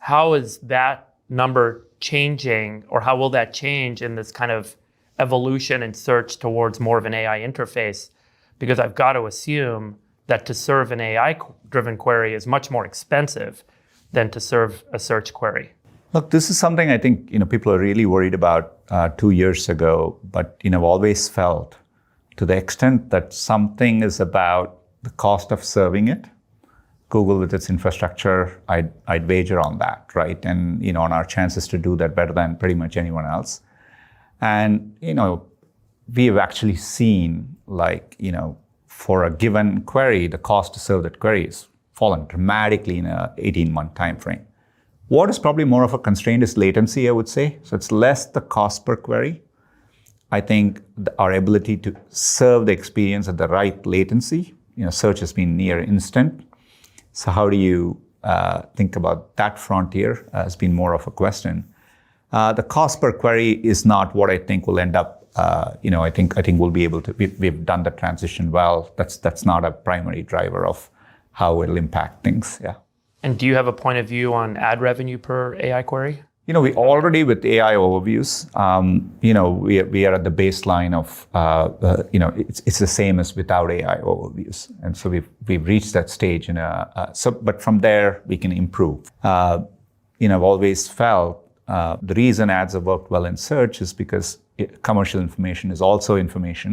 How is that number changing, or how will that change in this kind of evolution and search towards more of an AI interface? Because I've got to assume that to serve an AI-driven query is much more expensive than to serve a search query. Look, this is something I think people are really worried about 2 years ago, but I've always felt to the extent that something is about the cost of serving it, Google with its infrastructure, I'd wager on that, right? And on our chances to do that better than pretty much anyone else. And we have actually seen for a given query, the cost to serve that query has fallen dramatically in a 18-month time frame. What is probably more of a constraint is latency, I would say. So it's less the cost per query. I think our ability to serve the experience at the right latency, search has been near instant. So how do you think about that frontier has been more of a question. The cost per query is not what I think will end up. I think we'll be able to. We've done the transition well. That's not a primary driver of how it'll impact things. Yeah. And do you have a point of view on ad revenue per AI query? We already with AI overviews, we are at the baseline of, it's the same as without AI overviews. And so we've reached that stage but from there we can improve. I've always felt the reason ads have worked well in search is because commercial information is also information.